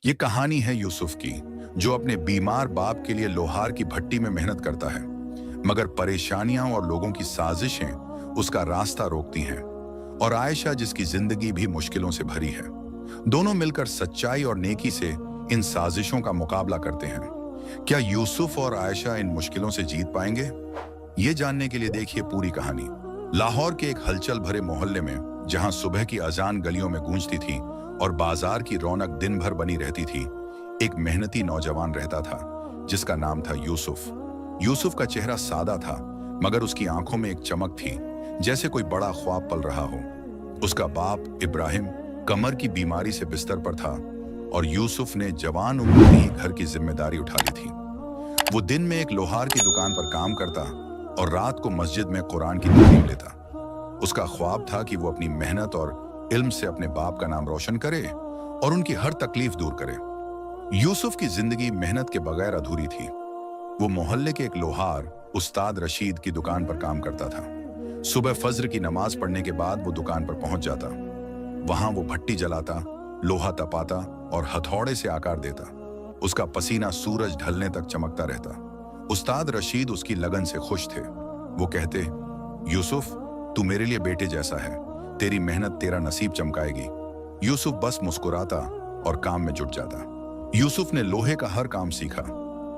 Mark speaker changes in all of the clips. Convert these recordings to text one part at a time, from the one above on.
Speaker 1: ये कहानी है यूसुफ की, जो अपने बीमार बाप के लिए लोहार की भट्टी में मेहनत करता है, मगर परेशानियां और लोगों की साजिशें उसका रास्ता रोकती हैं। और आयशा, जिसकी जिंदगी भी मुश्किलों से भरी है। दोनों मिलकर सच्चाई और नेकी से इन साजिशों का मुकाबला करते हैं। क्या यूसुफ और आयशा इन मुश्किलों से जीत पाएंगे? ये जानने के लिए देखिए पूरी कहानी। लाहौर के एक हलचल भरे मोहल्ले में, जहां सुबह की अजान गलियों में गूंजती थी और बाजार की रौनक दिन भर बनी रहती थी, एक मेहनती नौजवान रहता था जिसका नाम था यूसुफ। यूसुफ का चेहरा सादा था, मगर उसकी आंखों में एक चमक थी, जैसे कोई बड़ा ख्वाब पल रहा हो। उसका बाप इब्राहिम कमर की बीमारी से बिस्तर पर था और यूसुफ ने जवान उम्र में ही घर की जिम्मेदारी उठा ली थी। वो दिन में एक लोहार की दुकान पर काम करता और रात को मस्जिद में कुरान की तालीम लेता। उसका ख्वाब था कि वो अपनी मेहनत और इल्म से अपने बाप का नाम रोशन करे और उनकी हर तकलीफ दूर करे। यूसुफ की जिंदगी मेहनत के बगैर अधूरी थी। वो मोहल्ले के एक लोहार उस्ताद रशीद की दुकान पर काम करता था। सुबह फज्र की नमाज पढ़ने के बाद वो दुकान पर पहुंच जाता। वहां वो भट्टी जलाता, लोहा तपाता और हथौड़े से आकार देता। उसका पसीना सूरज ढलने तक चमकता रहता। उस्ताद रशीद उसकी लगन से खुश थे। वो कहते, यूसुफ, तू मेरे लिए बेटे जैसा है, तेरी मेहनत तेरा नसीब चमकाएगी। यूसुफ बस मुस्कुराता और काम में जुट जाता। यूसुफ ने लोहे का हर काम सीखा।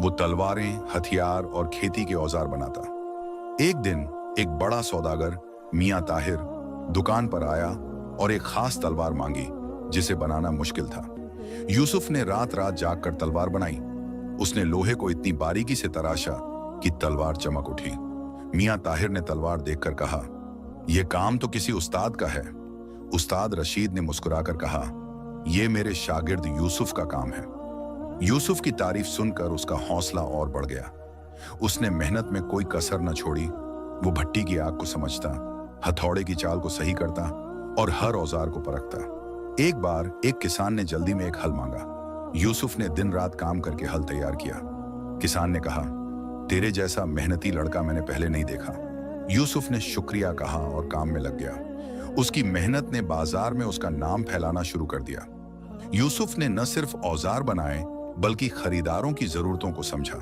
Speaker 1: वो तलवारें, हथियार और खेती के औजार बनाता। एक दिन एक बड़ा सौदागर मियां ताहिर दुकान पर आया और एक खास तलवार मांगी, जिसे बनाना मुश्किल था। यूसुफ ने रात रात जागकर तलवार बनाई। उसने लोहे को इतनी बारीकी से तराशा कि तलवार चमक उठी। मियां ताहिर ने तलवार देखकर कहा, यह काम तो किसी उस्ताद का है। उस्ताद रशीद ने मुस्कुराकर कहा, यह मेरे शागिर्द यूसुफ का काम है। यूसुफ की तारीफ सुनकर उसका हौसला और बढ़ गया। उसने मेहनत में कोई कसर न छोड़ी। वो भट्टी की आग को समझता, हथौड़े की चाल को सही करता और हर औजार को परखता। एक बार एक किसान ने जल्दी में एक हल मांगा। यूसुफ ने दिन रात काम करके हल तैयार किया। किसान ने कहा, तेरे जैसा मेहनती लड़का मैंने पहले नहीं देखा। यूसुफ ने शुक्रिया कहा और काम में लग गया। उसकी मेहनत ने बाजार में उसका नाम फैलाना शुरू कर दिया। यूसुफ ने न सिर्फ औजार बनाए, बल्कि खरीदारों की जरूरतों को समझा।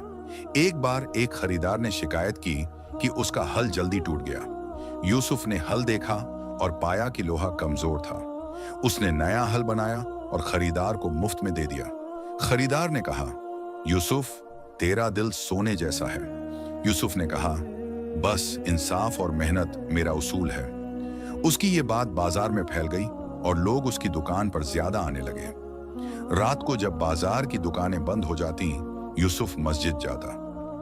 Speaker 1: एक बार एक खरीदार ने शिकायत की कि उसका हल जल्दी टूट गया। यूसुफ ने हल देखा और पाया कि लोहा कमजोर था। उसने नया हल बनाया और खरीदार को मुफ्त में दे दिया। खरीदार ने कहा, यूसुफ, तेरा दिल सोने जैसा है। यूसुफ ने कहा, बस इंसाफ और मेहनत मेरा उसूल है। उसकी ये बात बाजार में फैल गई और लोग उसकी दुकान पर ज्यादा आने लगे। रात को जब बाजार की दुकानें बंद हो जाती, यूसुफ मस्जिद जाता।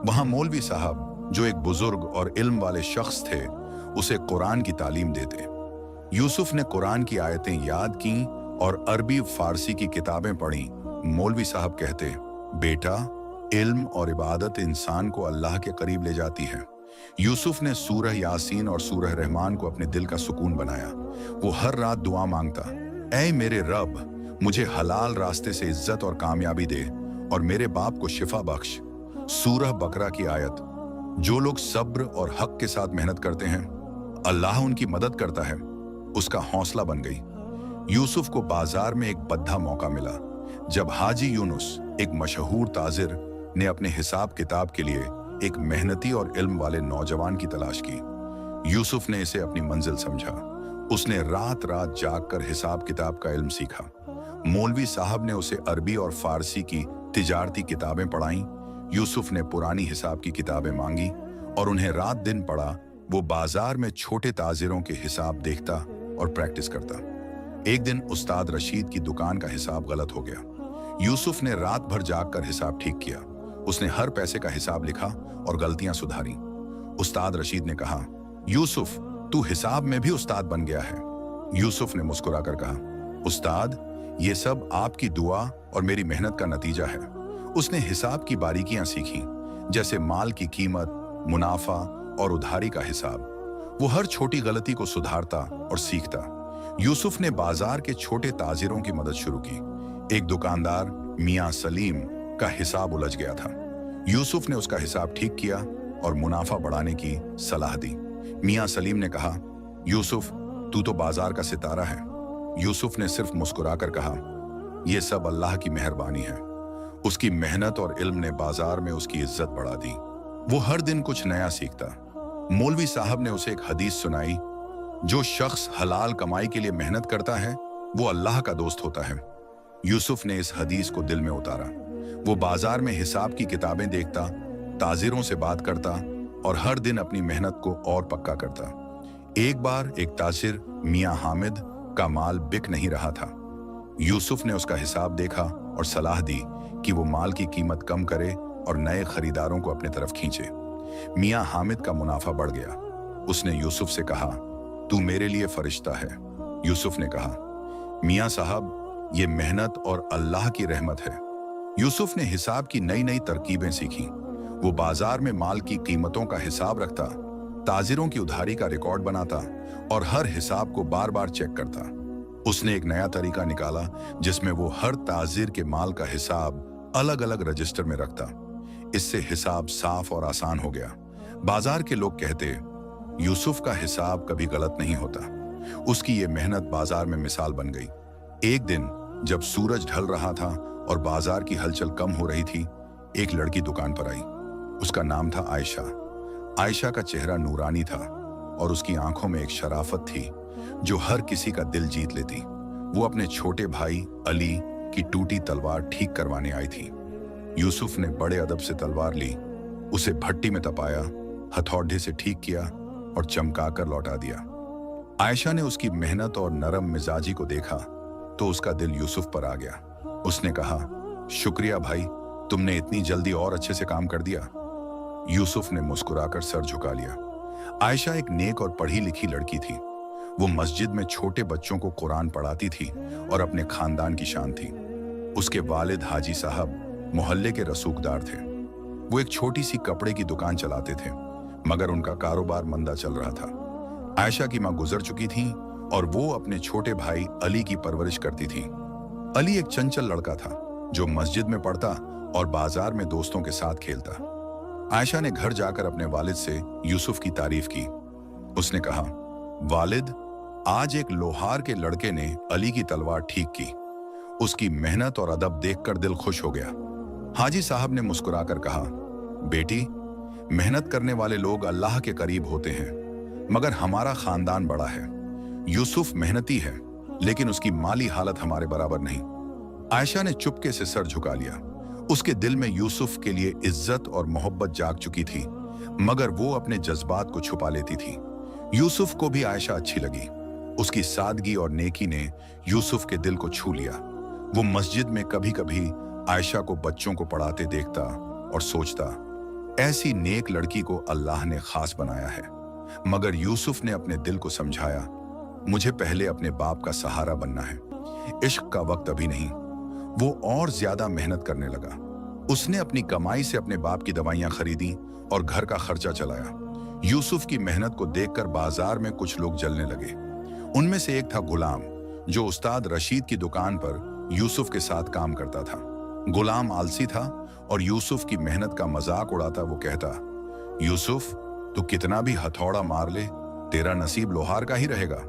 Speaker 1: वहां मौलवी साहब, जो एक बुजुर्ग और इल्म वाले शख्स थे, उसे कुरान की तालीम देते। यूसुफ ने कुरान की आयतें याद की और अरबी फारसी की किताबें पढ़ी। मौलवी साहब कहते, बेटा, इल्म और इबादत इंसान को अल्लाह के करीब ले जाती है। यूसुफ ने सूरह यासीन और सूरह रहमान को अपने दिल का सुकून बनाया। वो हर रात दुआ मांगता, ऐ मेरे रब, मुझे हलाल रास्ते से इज्जत और कामयाबी दे और मेरे बाप को शिफा बख्श। सूरह बकरा की आयत, जो लोग सब्र और हक के साथ मेहनत करते हैं, अल्लाह उनकी मदद करता है, उसका हौसला बन गई। यूसुफ को बाजार में एक बद्धा मौका मिला, जब हाजी यूनुस, एक मशहूर ताजिर, ने अपने हिसाब किताब के लिए एक मेहनती और इल्म वाले नौजवान की तलाश की। यूसुफ ने इसे अपनी मंजिल समझा। उसने रात रात जागकर हिसाब किताब का इल्म सीखा। मौलवी साहब ने उसे अरबी और फारसी की तिजारती किताबें पढ़ाईं। यूसुफ ने पुरानी हिसाब की किताबें मांगी और उन्हें रात दिन पढ़ा। वो बाजार में छोटे ताजिरों के हिसाब देखता और प्रैक्टिस करता। एक दिन उस्ताद रशीद की दुकान का हिसाब गलत हो गया। यूसुफ ने रात भर जागकर हिसाब ठीक किया। उसने हर पैसे का हिसाब लिखा और गलतियां सुधारी। उस्ताद रशीद ने कहा, यूसुफ, तू हिसाब में भी उस्ताद बन गया है। यूसुफ ने मुस्कुराकर कहा, उस्ताद, ये सब आपकी दुआ और मेरी मेहनत का नतीजा है। उसने हिसाब की बारीकियां सीखी, जैसे माल की कीमत, मुनाफा और उधारी का हिसाब। वो हर छोटी गलती को सुधारता और सीखता। यूसुफ ने बाजार के छोटे ताजिरों की मदद शुरू की। एक दुकानदार मियां सलीम का हिसाब उलझ गया था। यूसुफ ने उसका हिसाब ठीक किया और मुनाफा बढ़ाने की सलाह दी। मियां सलीम ने कहा, यूसुफ, तू तो बाजार का सितारा है। यूसुफ ने सिर्फ मुस्कुराकर कहा, ये सब अल्लाह की मेहरबानी है। उसकी मेहनत और इल्म ने बाजार में उसकी इज्जत बढ़ा दी। वो हर दिन कुछ नया सीखता। मौलवी साहब ने उसे एक हदीस सुनाई, जो शख्स हलाल कमाई के लिए मेहनत करता है वो अल्लाह का दोस्त होता है। यूसुफ ने इस हदीस को दिल में उतारा। वो बाजार में हिसाब की किताबें देखता, ताजिरों से बात करता और हर दिन अपनी मेहनत को और पक्का करता। एक बार एक ताजिर मियां हामिद का माल बिक नहीं रहा था। यूसुफ ने उसका हिसाब देखा और सलाह दी कि वो माल की कीमत कम करे और नए खरीदारों को अपने तरफ खींचे। मियां हामिद का मुनाफा बढ़ गया। उसने यूसुफ से कहा, तू मेरे लिए फरिश्ता है। यूसुफ ने कहा, मियां साहब, ये मेहनत और अल्लाह की रहमत है। यूसुफ ने हिसाब की नई नई तरकीबें सीखी। वो बाजार में माल की कीमतों का हिसाब रखता, ताजिरों की उधारी का रिकॉर्ड बनाता और हर हिसाब को बार बार चेक करता। उसने एक नया तरीका निकाला जिसमें वो हर ताजिर के माल का हिसाब अलग अलग रजिस्टर में रखता। इससे हिसाब साफ और आसान हो गया। बाजार के लोग कहते, यूसुफ का हिसाब कभी गलत नहीं होता। उसकी ये मेहनत बाजार में मिसाल बन गई। एक दिन जब सूरज ढल रहा था और बाजार की हलचल कम हो रही थी, एक लड़की दुकान पर आई। उसका नाम था आयशा। आयशा का चेहरा नूरानी था और उसकी आंखों में एक शराफत थी जो हर किसी का दिल जीत लेती। वो अपने छोटे भाई अली की टूटी तलवार ठीक करवाने आई थी। यूसुफ ने बड़े अदब से तलवार ली, उसे भट्टी में तपाया, हथौड़े से ठीक किया और चमकाकर लौटा दिया। आयशा ने उसकी मेहनत और नरम मिजाजी को देखा तो उसका दिल यूसुफ पर आ गया। उसने कहा, शुक्रिया भाई, तुमने इतनी जल्दी और अच्छे से काम कर दिया। यूसुफ ने मुस्कुराकर सर झुका लिया। आयशा एक नेक और पढ़ी लिखी लड़की थी। वो मस्जिद में छोटे बच्चों को कुरान पढ़ाती थी और अपने खानदान की शान थी। उसके वालिद हाजी साहब मोहल्ले के रसूखदार थे। वो एक छोटी सी कपड़े की दुकान चलाते थे, मगर उनका कारोबार मंदा चल रहा था। आयशा की मां गुजर चुकी थी और वो अपने छोटे भाई अली की परवरिश करती थी। अली एक चंचल लड़का था जो मस्जिद में पढ़ता और बाजार में दोस्तों के साथ खेलता। आयशा ने घर जाकर अपने वालिद से यूसुफ की तारीफ की। उसने कहा, वालिद, आज एक लोहार के लड़के ने अली की तलवार ठीक की। उसकी मेहनत और अदब देखकर दिल खुश हो गया। हाजी साहब ने मुस्कुराकर कहा, बेटी, मेहनत करने वाले लोग अल्लाह के करीब होते हैं, मगर हमारा खानदान बड़ा है। यूसुफ मेहनती है, लेकिन उसकी माली हालत हमारे बराबर नहीं। आयशा ने चुपके से सर झुका लिया। उसके दिल में यूसुफ के लिए इज्जत और मोहब्बत जाग चुकी थी, मगर वो अपने जज्बात को छुपा लेती थी। यूसुफ को भी आयशा अच्छी लगी। उसकी सादगी और नेकी ने यूसुफ के दिल को छू लिया। वो मस्जिद में कभी कभी आयशा को बच्चों को पढ़ाते देखता और सोचता, ऐसी नेक लड़की को अल्लाह ने खास बनाया है। मगर यूसुफ ने अपने दिल को समझाया, मुझे पहले अपने बाप का सहारा बनना है, इश्क का वक्त अभी नहीं। वो और ज्यादा मेहनत करने लगा। उसने अपनी कमाई से अपने बाप की दवाइयां खरीदी और घर का खर्चा चलाया। यूसुफ की मेहनत को देखकर बाजार में कुछ लोग जलने लगे। उनमें से एक था गुलाम, जो उस्ताद रशीद की दुकान पर यूसुफ के साथ काम करता था। गुलाम आलसी था और यूसुफ की मेहनत का मजाक उड़ाता। वो कहता, यूसुफ, तू कितना भी हथौड़ा मार ले, तेरा नसीब लोहार का ही रहेगा।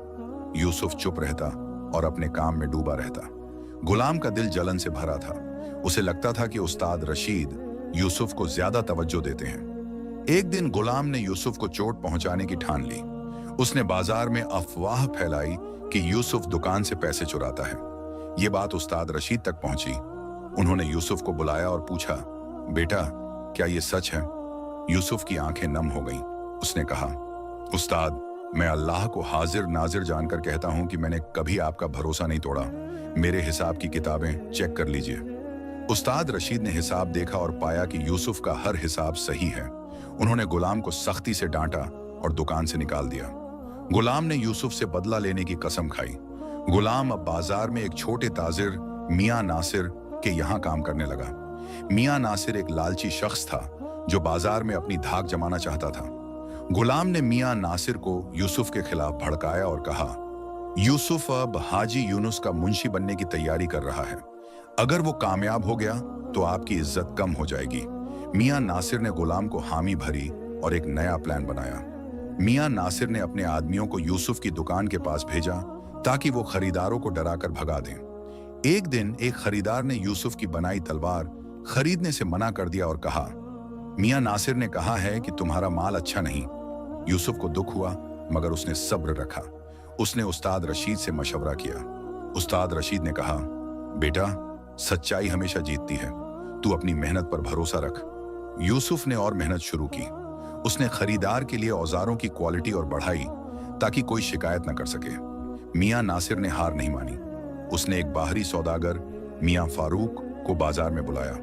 Speaker 1: यूसुफ चुप रहता और अपने काम में डूबा रहता। गुलाम का दिल जलन से भरा था। उसे लगता था कि उस्ताद रशीद यूसुफ को ज्यादा तवज्जो देते हैं। एक दिन गुलाम ने यूसुफ को चोट पहुंचाने की ठान ली। उसने बाजार में अफवाह फैलाई कि यूसुफ दुकान से पैसे चुराता है। ये बात उस्ताद रशीद तक पहुंची। उन्होंने यूसुफ को बुलाया और पूछा, बेटा, क्या ये सच है? यूसुफ की आंखें नम हो गईं। उसने कहा, उस्ताद, मैं अल्लाह को हाजिर नाजिर जानकर कहता हूं कि मैंने कभी आपका भरोसा नहीं तोड़ा। मेरे हिसाब की किताबें चेक कर लीजिए। उस्ताद रशीद ने हिसाब देखा और पाया कि यूसुफ का हर हिसाब सही है। उन्होंने गुलाम को सख्ती से डांटा और दुकान से निकाल दिया। गुलाम ने यूसुफ से बदला लेने की कसम खाई। गुलाम अब बाजार में एक छोटे ताजिर मियां नासिर के यहाँ काम करने लगा। मियां नासिर एक लालची शख्स था जो बाजार में अपनी धाक जमाना चाहता था। गुलाम ने मियां नासिर को यूसुफ के खिलाफ भड़काया और कहा, यूसुफ अब हाजी यूनुस का मुंशी बनने की तैयारी कर रहा है। अगर वो कामयाब हो गया तो आपकी इज्जत कम हो जाएगी। मियां नासिर ने गुलाम को हामी भरी और एक नया प्लान बनाया। मियां नासिर ने अपने आदमियों को यूसुफ की दुकान के पास भेजा ताकि वो खरीदारों को डराकर भगा दें। एक दिन एक खरीदार ने यूसुफ की बनाई तलवार खरीदने से मना कर दिया और कहा, मियां नासिर ने कहा है कि तुम्हारा माल अच्छा नहीं। यूसुफ को दुख हुआ, मगर उसने सब्र रखा। उसने उस्ताद रशीद से मशवरा किया। उस्ताद रशीद ने कहा, बेटा, सच्चाई हमेशा जीतती है, तू अपनी मेहनत पर भरोसा रख। यूसुफ ने और मेहनत शुरू की। उसने खरीदार के लिए औजारों की क्वालिटी और बढ़ाई ताकि कोई शिकायत न कर सके। मियां नासिर ने हार नहीं मानी। उसने एक बाहरी सौदागर मियां फारूक को बाजार में बुलाया।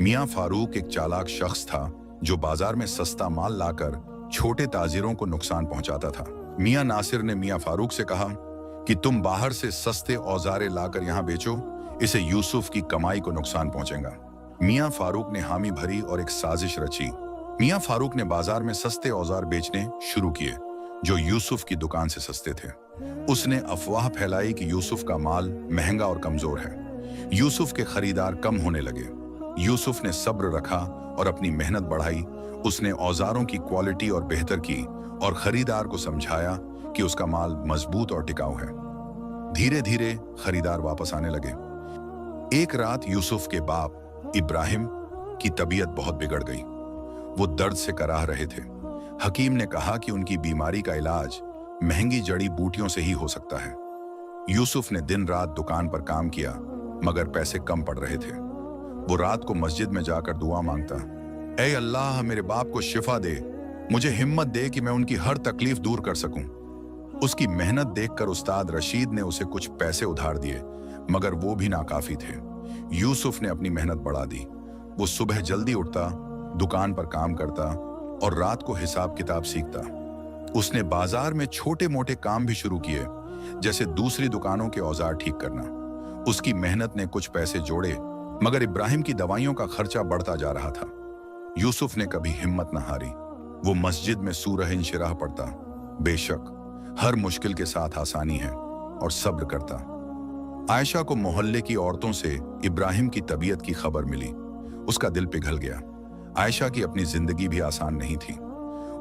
Speaker 1: मियां फारूक एक चालाक शख्स था जो बाजार में सस्ता माल लाकर छोटे ताजिरों को नुकसान पहुंचाता था। मियां नासिर ने मियां फारूक से कहा कि तुम बाहर से सस्ते औजारे लाकर यहां बेचो, इसे यूसुफ की कमाई को नुकसान पहुंचेगा। मियां फारूक ने हामी भरी और एक साजिश रची। मियां फारूक ने बाजार में सस्ते औजार बेचने शुरू किए जो यूसुफ की दुकान से सस्ते थे। उसने अफवाह फैलाई कि यूसुफ का माल महंगा और कमजोर है। यूसुफ के खरीदार कम होने लगे। यूसुफ ने सब्र रखा और अपनी मेहनत बढ़ाई। उसने औजारों की क्वालिटी और बेहतर की और खरीदार को समझाया कि उसका माल मजबूत और टिकाऊ है। धीरे धीरे खरीदार वापस आने लगे। एक रात यूसुफ के बाप इब्राहिम की तबीयत बहुत बिगड़ गई। वो दर्द से कराह रहे थे। हकीम ने कहा कि उनकी बीमारी का इलाज महंगी जड़ी बूटियों से ही हो सकता है। यूसुफ ने दिन रात दुकान पर काम किया, मगर पैसे कम पड़ रहे थे। वो रात को मस्जिद में जाकर दुआ मांगता, ऐ अल्लाह, मेरे बाप को शिफा दे, मुझे हिम्मत दे कि मैं उनकी हर तकलीफ दूर कर सकूं। उसकी मेहनत देखकर उस्ताद रशीद ने उसे कुछ पैसे उधार दिए, मगर वो भी नाकाफी थे। यूसुफ ने अपनी मेहनत बढ़ा दी। वो सुबह जल्दी उठता, दुकान पर काम करता और रात को हिसाब किताब सीखता। उसने बाजार में छोटे मोटे काम भी शुरू किए, जैसे दूसरी दुकानों के औजार ठीक करना। उसकी मेहनत ने कुछ पैसे जोड़े, मगर इब्राहिम की दवाइयों का खर्चा बढ़ता जा रहा था। यूसुफ ने कभी हिम्मत न हारी। वो मस्जिद में सूरह इंशिराह पढ़ता। बेशक हर मुश्किल के साथ आसानी है, और सब्र करता। आयशा को मोहल्ले की औरतों से इब्राहिम की तबीयत की खबर मिली। उसका दिल पिघल गया। आयशा की अपनी जिंदगी भी आसान नहीं थी।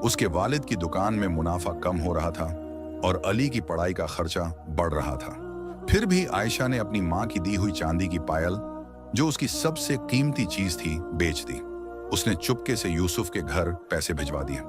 Speaker 1: उसके वालिद की दुकान में मुनाफा कम हो रहा था और अली की पढ़ाई का खर्चा बढ़ रहा था। फिर भी आयशा ने अपनी माँ की दी हुई चांदी की पायल, जो उसकी सबसे कीमती चीज थी, बेच दी। उसने चुपके से यूसुफ के घर पैसे भिजवा दिए।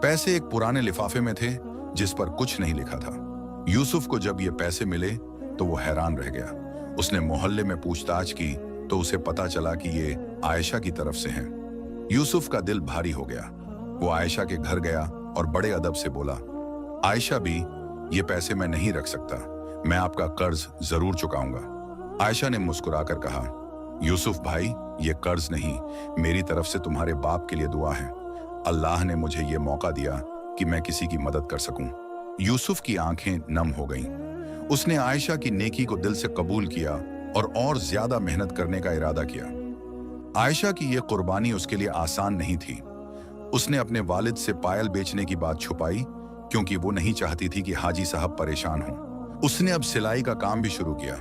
Speaker 1: पैसे एक पुराने लिफाफे में थे जिस पर कुछ नहीं लिखा था। यूसुफ को जब ये पैसे मिले तो वो हैरान रह गया। उसने मोहल्ले में पूछताछ की तो उसे पता चला कि ये आयशा की तरफ से हैं। यूसुफ का दिल भारी हो गया। वो आयशा के घर गया और बड़े अदब से बोला, आयशा भी, ये पैसे मैं नहीं रख सकता, मैं आपका कर्ज जरूर चुकाऊंगा। आयशा ने मुस्कुराकर कहा, यूसुफ भाई, ये कर्ज नहीं, मेरी तरफ से तुम्हारे बाप के लिए दुआ है। अल्लाह ने मुझे ये मौका दिया कि मैं किसी की मदद कर सकूं। यूसुफ की आंखें नम हो गईं। उसने आयशा की नेकी को दिल से कबूल किया और ज्यादा मेहनत करने का इरादा किया। आयशा की यह कुर्बानी उसके लिए आसान नहीं थी। उसने अपने वालिद से पायल बेचने की बात छुपाई, क्योंकि वो नहीं चाहती थी कि हाजी साहब परेशान हों। उसने अब सिलाई का काम भी शुरू किया।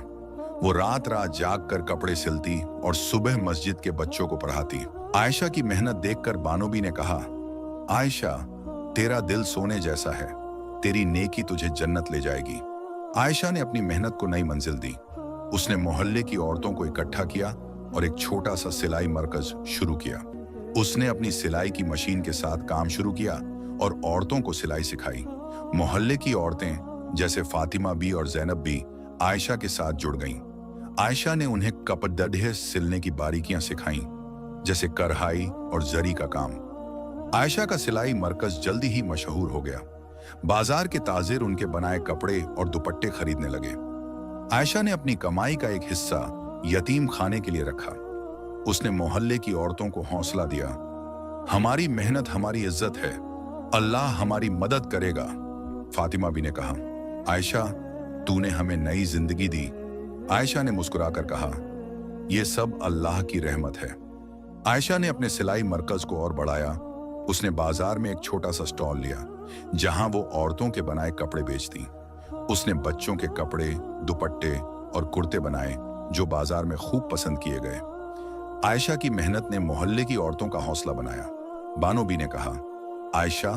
Speaker 1: वो रात रात जाग कर कपड़े सिलती और सुबह मस्जिद के बच्चों को पढ़ाती। आयशा की मेहनत देखकर बानोबी ने कहा, आयशा, तेरा दिल सोने जैसा है, तेरी नेकी तुझे जन्नत ले जाएगी। आयशा ने अपनी मेहनत को नई मंजिल दी। उसने मोहल्ले की औरतों को इकट्ठा किया और एक छोटा सा सिलाई मरकज शुरू किया। उसने अपनी सिलाई की मशीन के साथ काम शुरू किया और औरतों को सिलाई सिखाई। मोहल्ले की औरतें जैसे फातिमा बी और जैनब बी आयशा के साथ जुड़ गईं। आयशा ने उन्हें कपड़े सिलने की बारीकियां सिखाईं, जैसे कढ़ाई और जरी का काम। आयशा का सिलाई मरकज जल्दी ही मशहूर हो गया। बाजार के ताजिर उनके बनाए कपड़े और दुपट्टे खरीदने लगे। आयशा ने अपनी कमाई का एक हिस्सा यतीम खाने के लिए रखा। उसने मोहल्ले की औरतों को हौसला दिया, हमारी मेहनत हमारी इज्जत है, अल्लाह हमारी मदद करेगा। फातिमा भी ने कहा, आयशा, तूने हमें नई जिंदगी दी। आयशा ने मुस्कुराकर कहा, यह सब अल्लाह की रहमत है। आयशा ने अपने सिलाई मरकज को और बढ़ाया। उसने बाजार में एक छोटा सा स्टॉल लिया, जहां वो औरतों के बनाए कपड़े बेचती। उसने बच्चों के कपड़े, दुपट्टे और कुर्ते बनाए, जो बाजार में खूब पसंद किए गए। आयशा की मेहनत ने मोहल्ले की औरतों का हौसला बनाया। बानोबी ने कहा, आयशा,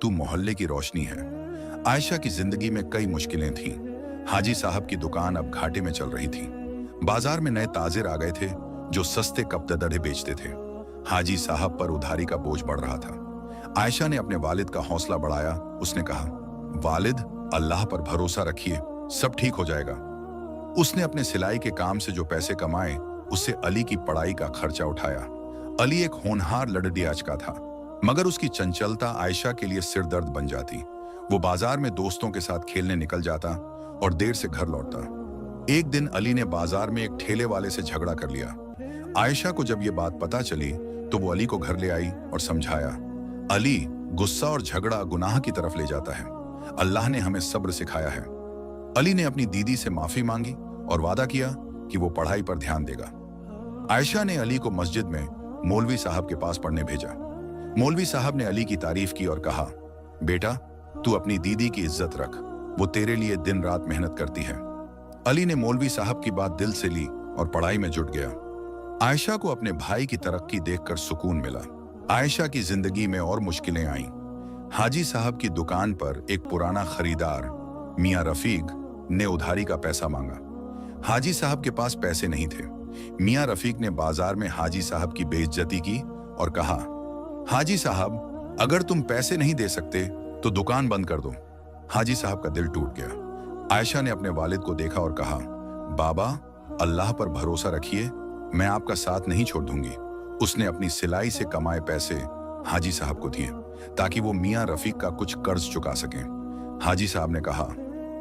Speaker 1: तू मोहल्ले की रोशनी है। आयशा की जिंदगी में कई मुश्किलें थीं। हाजी साहब की दुकान अब घाटे में चल रही थी। बाजार में नए ताजिर आ गए थे जो सस्ते कपड़े बेचते थे। हाजी साहब पर उधारी का बोझ बढ़ रहा था। आयशा ने अपने वालिद का हौसला बढ़ाया। उसने कहा, वालिद, अल्लाह पर भरोसा रखिए, सब ठीक हो जाएगा। उसने अपने सिलाई के काम से जो पैसे कमाए उससे अली की पढ़ाई का खर्चा उठाया। अली एक होनहार लड़डियाज का था, मगर उसकी चंचलता आयशा के लिए सिरदर्द बन जाती। वो बाजार में दोस्तों के साथ खेलने निकल जाता और देर से घर लौटता। एक दिन अली ने बाजार में एक ठेले वाले से झगड़ा कर लिया। आयशा को जब ये बात पता चली तो वो अली को घर ले आई और समझाया। अली, गुस्सा और झगड़ा गुनाह की तरफ ले जाता है। अल्लाह ने हमें सब्र सिखाया है। अली ने अपनी दीदी से माफी मांगी और वादा किया कि वो पढ़ाई पर ध्यान देगा। आयशा ने अली को मस्जिद में मौलवी साहब के पास पढ़ने भेजा। मौलवी साहब ने अली की तारीफ की और कहा, बेटा, तू अपनी दीदी की इज्जत रख, वो तेरे लिए दिन रात मेहनत करती है। अली ने मौलवी साहब की बात दिल से ली और पढ़ाई में जुट गया। आयशा को अपने भाई की तरक्की देखकर सुकून मिला। आयशा की जिंदगी में और मुश्किलें आईं। हाजी साहब की दुकान पर एक पुराना खरीदार मियां रफीक ने उधारी का पैसा मांगा। हाजी साहब के पास पैसे नहीं थे। मियां रफीक ने बाजार में हाजी साहब की बेइज्जती की और कहा, हाजी साहब, अगर तुम पैसे नहीं दे सकते तो दुकान बंद कर दो। हाजी साहब का दिल टूट गया। आयशा ने अपने वालिद को देखा और कहा, बाबा, अल्लाह पर भरोसा रखिए, मैं आपका साथ नहीं छोड़ दूंगी। उसने अपनी सिलाई से कमाए पैसे हाजी साहब को दिए ताकि वो मियां रफीक का कुछ कर्ज चुका सकें। हाजी साहब ने कहा,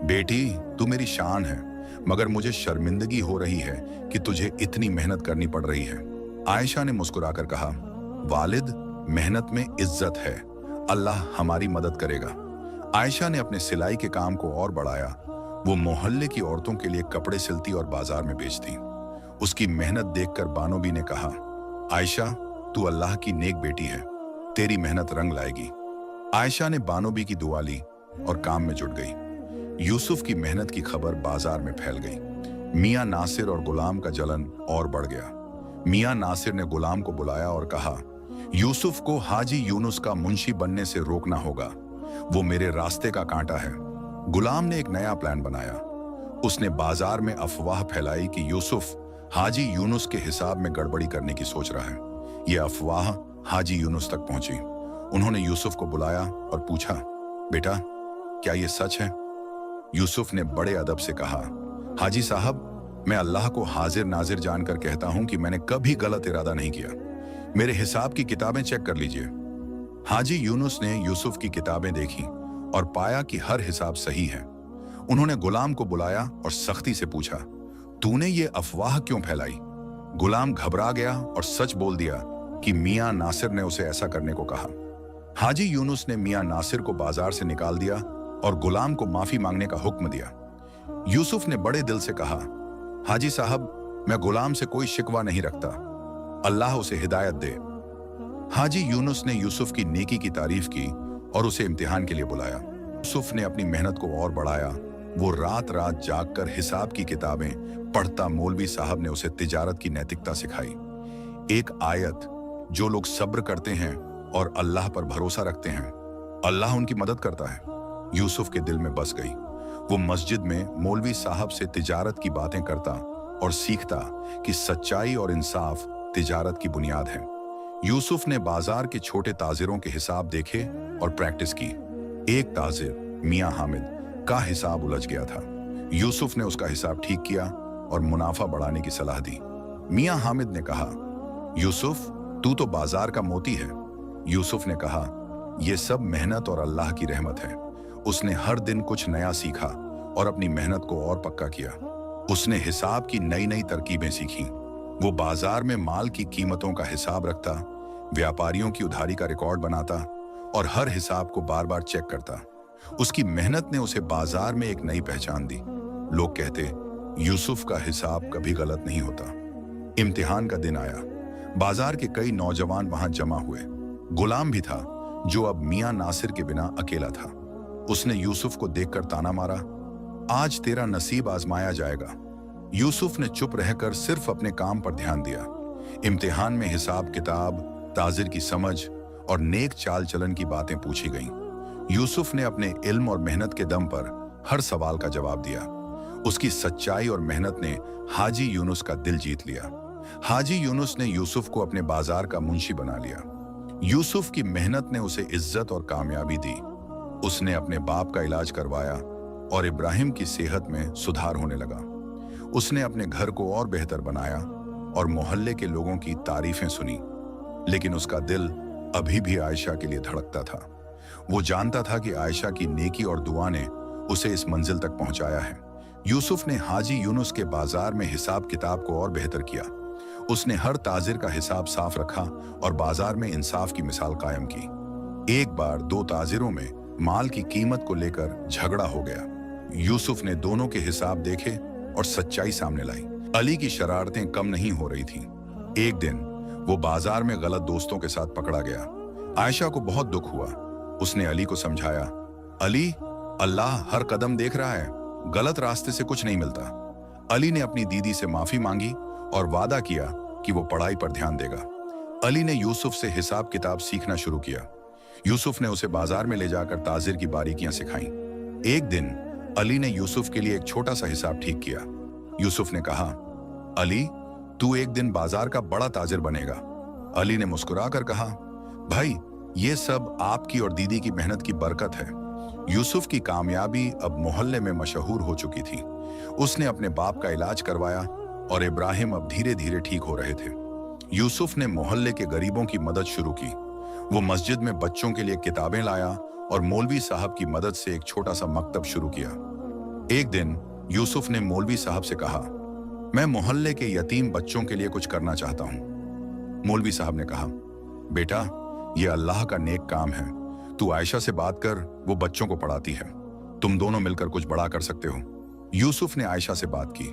Speaker 1: बेटी, तू मेरी शान है, मगर मुझे शर्मिंदगी हो रही है कि तुझे इतनी मेहनत करनी पड़ रही है। आयशा ने मुस्कुराकर कहा, वालिद, मेहनत में इज्जत है, अल्लाह हमारी मदद करेगा। आयशा ने अपने सिलाई के काम को और बढ़ाया। वो मोहल्ले की औरतों के लिए कपड़े सिलती और बाजार में बेचती। उसकी मेहनत देखकर बानोबी ने कहा, आयशा, तू अल्लाह की नेक बेटी है, तेरी मेहनत रंग लाएगी। आयशा ने बानोबी की दुआ ली और काम में जुट गई। यूसुफ की मेहनत की खबर बाजार में फैल गई। मियां नासिर और गुलाम का जलन और बढ़ गया। मियां नासिर ने गुलाम को बुलाया और कहा, यूसुफ को हाजी यूनुस का मुंशी बनने से रोकना होगा, वो मेरे रास्ते का कांटा है। गुलाम ने एक नया प्लान बनाया। उसने बाजार में अफवाह फैलाई कि यूसुफ हाजी यूनुस के हिसाब में गड़बड़ी करने की सोच रहा है। यह अफवाह हाजी यूनुस तक पहुंची। उन्होंने यूसुफ को बुलाया और पूछा, बेटा, क्या यह सच है? यूसुफ ने बड़े अदब से कहा, हाजी साहब, मैं अल्लाह को हाजिर नाजिर जानकर कहता हूं कि मैंने कभी गलत इरादा नहीं किया। मेरे हिसाब की किताबें चेक कर लीजिए। हाजी यूनुस ने यूसुफ की किताबें देखी और पाया कि हर हिसाब सही है। उन्होंने गुलाम को बुलाया और सख्ती से पूछा, तूने ये अफवाह क्यों फैलाई? गुलाम घबरा गया और सच बोल दिया कि मियां नासिर ने उसे ऐसा करने को कहा। हाजी यूनुस ने मियां नासिर को बाजार से निकाल दिया और गुलाम को माफी मांगने का हुक्म दिया। यूसुफ ने बड़े दिल से कहा, हाजी साहब, मैं गुलाम से कोई शिकवा नहीं रखता, अल्लाह उसे हिदायत दे। हाजी यूनुस ने यूसुफ की नेकी की तारीफ की और उसे इम्तिहान के लिए बुलाया। यूसुफ ने अपनी मेहनत को और बढ़ाया। वो रात रात जागकर हिसाब की किताबें पढ़ता। मौलवी साहब ने उसे तिजारत की नैतिकता सिखाई। एक आयत, जो लोग सब्र करते हैं और अल्लाह पर भरोसा रखते हैं, अल्लाह उनकी मदद करता है, यूसुफ के दिल में बस गई। वो मस्जिद में मौलवी साहब से तिजारत की बातें करता और सीखता कि सच्चाई और इंसाफ तिजारत की बुनियाद है। यूसुफ ने बाजार के छोटे ताजिरों के हिसाब देखे और प्रैक्टिस की। एक ताजिर, मियां हामिद, का हिसाब उलझ गया था। यूसुफ ने उसका हिसाब ठीक किया और मुनाफा बढ़ाने की सलाह दी। मियां हामिद ने कहा, यूसुफ, तू तो बाजार का मोती है। यूसुफ ने कहा, यह सब मेहनत और अल्लाह की रहमत है। उसने हर दिन कुछ नया सीखा और अपनी मेहनत को और पक्का किया। उसने हिसाब की नई नई तरकीबें सीखी। वो बाजार में माल की कीमतों का हिसाब रखता, व्यापारियों की उधारी का रिकॉर्ड बनाता और हर हिसाब को बार बार चेक करता। उसकी मेहनत ने उसे बाजार में एक नई पहचान दी। लोग कहते, यूसुफ का हिसाब कभी गलत नहीं होता। इम्तिहान का दिन आया। बाजार के कई नौजवान वहां जमा हुए। गुलाम भी था, जो अब मियां नासिर के बिना अकेला था। उसने यूसुफ को देखकर ताना मारा, आज तेरा नसीब आजमाया जाएगा। यूसुफ ने चुप रहकर सिर्फ अपने काम पर ध्यान दिया। इम्तिहान में हिसाब किताब, ताजिर की समझ और नेक चाल चलन की बातें पूछी गईं। यूसुफ ने अपने इल्म और मेहनत के दम पर हर सवाल का जवाब दिया। उसकी सच्चाई और मेहनत ने हाजी यूनुस का दिल जीत लिया। हाजी यूनुस ने यूसुफ को अपने बाजार का मुंशी बना लिया। यूसुफ की मेहनत ने उसे इज्जत और कामयाबी दी। उसने अपने बाप का इलाज करवाया और इब्राहिम की सेहत में सुधार होने लगा। उसने अपने घर को और बेहतर बनाया और मोहल्ले के लोगों की तारीफें सुनी। लेकिन उसका दिल अभी भी आयशा के लिए धड़कता था। वो जानता था कि आयशा की नेकी और दुआ ने उसे इस मंजिल तक पहुंचाया है। यूसुफ ने हाजी यूनुस के बाजार में हिसाब किताब को और बेहतर किया। उसने हर ताजिर का हिसाब साफ रखा और बाजार में इंसाफ की मिसाल कायम की। एक बार दो ताजिरों में माल की कीमत को लेकर झगड़ा हो गया। यूसुफ ने दोनों के हिसाब देखे और सच्चाई सामने लाई। अली की शरारतें कम नहीं हो रही थीं। एक दिन वो बाजार में गलत दोस्तों के साथ पकड़ा गया। आयशा को बहुत दुख हुआ। उसने अली को समझाया, अली, अल्लाह हर कदम देख रहा है, गलत रास्ते से कुछ नहीं मिलता। अली ने अपनी दीदी से माफी मांगी और वादा किया कि वो पढ़ाई पर ध्यान देगा। अली ने यूसुफ से हिसाब किताब सीखना शुरू किया। यूसुफ ने उसे बाजार में ले जाकर ताजिर की बारीकियां सिखाईं। एक दिन अली ने यूसुफ के लिए एक छोटा सा हिसाब ठीक किया। यूसुफ ने कहा, अली, तू एक दिन बाजार का बड़ा ताजिर बनेगा। अली ने मुस्कुराकर कहा, भाई, ये सब आपकी और दीदी की मेहनत की बरकत है। यूसुफ की कामयाबी अब मोहल्ले में मशहूर हो चुकी थी। उसने अपने बाप का इलाज करवाया और इब्राहिम अब धीरे धीरे ठीक हो रहे थे। यूसुफ ने मोहल्ले के गरीबों की मदद शुरू की। वो मस्जिद में बच्चों के लिए किताबें लाया और मौलवी साहब की मदद से एक छोटा सा मकतब शुरू किया। एक दिन यूसुफ ने मौलवी साहब से कहा, मैं मोहल्ले के यतीम बच्चों के लिए कुछ करना चाहता हूँ। मौलवी साहब ने कहा, बेटा, ये अल्लाह का नेक काम है। तू आयशा से बात कर, वो बच्चों को पढ़ाती है। तुम दोनों मिलकर कुछ बड़ा कर सकते हो। यूसुफ ने आयशा से बात की।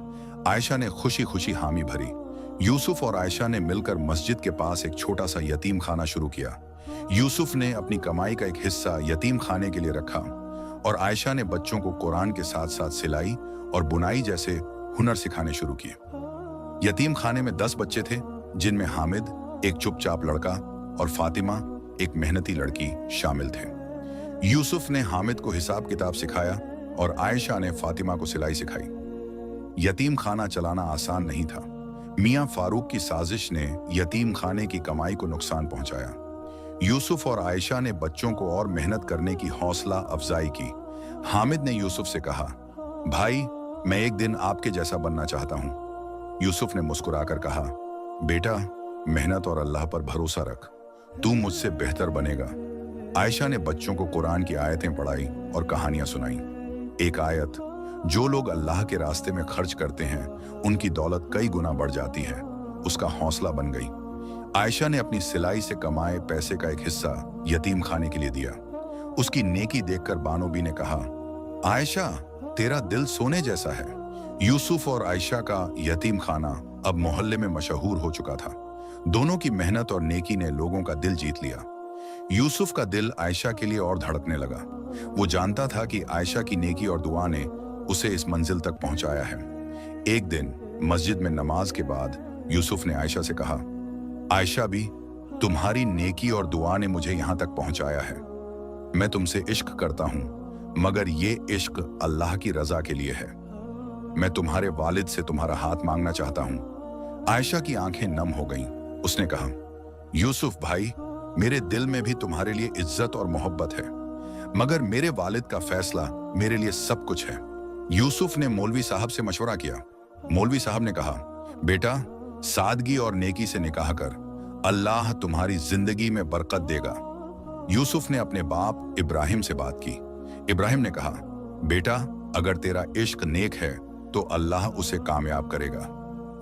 Speaker 1: आयशा ने खुशी खुशी हामी भरी। यूसुफ और आयशा ने मिलकर मस्जिद के पास एक छोटा सा यतीम खाना शुरू किया। यूसुफ ने अपनी कमाई का एक हिस्सा यतीम खाने के लिए रखा और आयशा ने बच्चों को कुरान के साथ साथ सिलाई और बुनाई जैसे हुनर सिखाने शुरू किए। यतीम खाने में 10 बच्चे थे, जिनमें हामिद, एक चुपचाप लड़का, और फातिमा, एक मेहनती लड़की शामिल थे। यूसुफ ने हामिद को हिसाब किताब सिखाया और आयशा ने फातिमा को सिलाई सिखाई। यतीम खाना चलाना आसान नहीं था। मियां फारूक की साजिश ने यतीम खाने की कमाई को नुकसान पहुंचाया। यूसुफ और आयशा ने बच्चों को और मेहनत करने की हौसला अफजाई की। हामिद ने यूसुफ से कहा, भाई, मैं एक दिन आपके जैसा बनना चाहता हूं। यूसुफ ने मुस्कुराकर कहा, बेटा, मेहनत और अल्लाह पर भरोसा रख, तू मुझसे बेहतर बनेगा। आयशा ने बच्चों को कुरान की आयतें पढ़ाई और कहानियां सुनाई। एक आयत, जो लोग अल्लाह के रास्ते में खर्च करते हैं उनकी दौलत कई गुना बढ़ जाती है, उसका हौसला बन गई। आयशा ने अपनी सिलाई से कमाए पैसे का एक हिस्सा यतीम खाने के लिए दिया। उसकी नेकी देखकर बानोबी ने कहा, आयशा, तेरा दिल सोने जैसा है। यूसुफ और आयशा का यतीम खाना अब मोहल्ले में मशहूर हो चुका था। दोनों की मेहनत और नेकी ने लोगों का दिल जीत लिया। यूसुफ का दिल आयशा के लिए और धड़कने लगा। वो जानता था कि आयशा की नेकी और दुआ ने उसे इस मंजिल तक पहुंचाया है। एक दिन मस्जिद में नमाज के बाद यूसुफ ने आयशा से कहा, आयशा भी, तुम्हारी नेकी और दुआ ने मुझे यहां तक पहुंचाया है। मैं तुमसे इश्क करता हूं, मगर ये इश्क अल्लाह की रजा के लिए है। मैं तुम्हारे वालिद से तुम्हारा हाथ मांगना चाहता हूं। आयशा की आंखें नम हो गईं। उसने कहा, यूसुफ भाई, मेरे दिल में भी तुम्हारे लिए इज्जत और मोहब्बत है, मगर मेरे वालिद का फैसला मेरे लिए सब कुछ है। यूसुफ ने मौलवी साहब से मशवरा किया। मौलवी साहब ने कहा, बेटा, सादगी और नेकी से निकाह कर, अल्लाह तुम्हारी जिंदगी में बरकत देगा। यूसुफ ने अपने बाप इब्राहिम से बात की। इब्राहिम ने कहा, बेटा, अगर तेरा इश्क नेक है तो अल्लाह उसे कामयाब करेगा।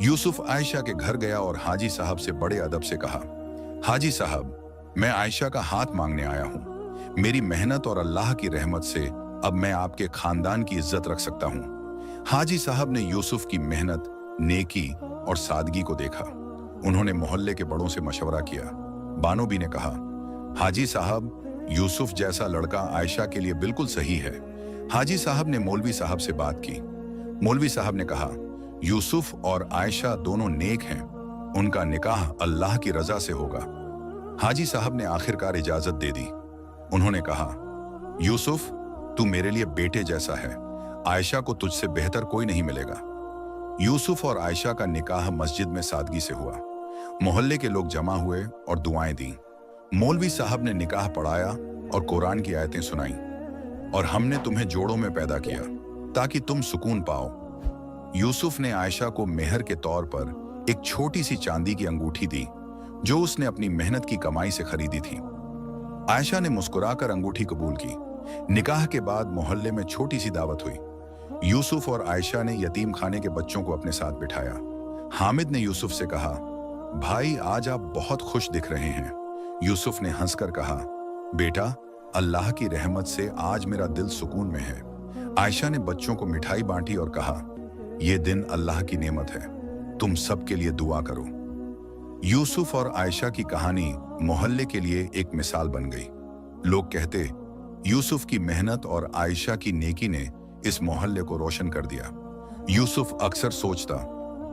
Speaker 1: यूसुफ आयशा के घर गया और हाजी साहब से बड़े अदब से कहा, हाजी साहब, मैं आयशा का हाथ मांगने आया हूँ। मेरी मेहनत और अल्लाह की रहमत से अब मैं आपके खानदान की इज्जत रख सकता हूँ। हाजी साहब ने यूसुफ की मेहनत, नेकी और सादगी को देखा। उन्होंने मोहल्ले के बड़ों से मशवरा किया। बानोबी ने कहा, हाजी साहब, यूसुफ जैसा लड़का आयशा के लिए बिल्कुल सही है। हाजी साहब ने मौलवी साहब से बात की। मौलवी साहब ने कहा, यूसुफ और आयशा दोनों नेक हैं, उनका निकाह अल्लाह की रजा से होगा। हाजी साहब ने आखिरकार इजाजत दे दी। उन्होंने कहा, यूसुफ, तू मेरे लिए बेटे जैसा है। आयशा को तुझसे बेहतर कोई नहीं मिलेगा। यूसुफ और आयशा का निकाह मस्जिद में सादगी से हुआ। मोहल्ले के लोग जमा हुए और दुआएं दी। मौलवी साहब ने निकाह पढ़ाया और कुरान की आयतें सुनाई। और हमने तुम्हें जोड़ों में पैदा किया ताकि तुम सुकून पाओ। यूसुफ ने आयशा को मेहर के तौर पर एक छोटी सी चांदी की अंगूठी दी जो उसने अपनी मेहनत की कमाई से खरीदी थी। आयशा ने मुस्कुराकर अंगूठी कबूल की। निकाह के बाद मोहल्ले में छोटी सी दावत हुई। यूसुफ और आयशा ने यतीम खाने के बच्चों को अपने साथ बिठाया। हामिद ने यूसुफ से कहा, भाई आज आप बहुत खुश दिख रहे हैं। यूसुफ ने हंसकर कहा, बेटा अल्लाह की रहमत से आज मेरा दिल सुकून में है। आयशा ने बच्चों को मिठाई बांटी और कहा, यह दिन अल्लाह की नेमत है, तुम सबके लिए दुआ करो। यूसुफ और आयशा की कहानी मोहल्ले के लिए एक मिसाल बन गई। लोग कहते, यूसुफ की मेहनत और आयशा की नेकी ने इस मोहल्ले को रोशन कर दिया। यूसुफ अक्सर सोचता,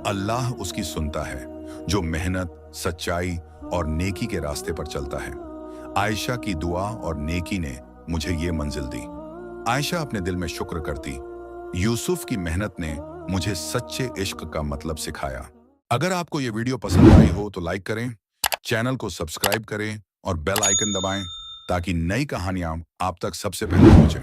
Speaker 1: अल्लाह उसकी सुनता है जो मेहनत, सच्चाई और नेकी के रास्ते पर चलता है। आयशा की दुआ और नेकी ने मुझे ये मंजिल दी। आयशा अपने दिल में शुक्र करती, यूसुफ की मेहनत ने मुझे सच्चे इश्क का मतलब सिखाया। अगर आपको ये वीडियो पसंद आई हो तो लाइक करें, चैनल को सब्सक्राइब करें और बेल आइकन दबाएं ताकि नई कहानियां आप तक सबसे पहले पहुंचें।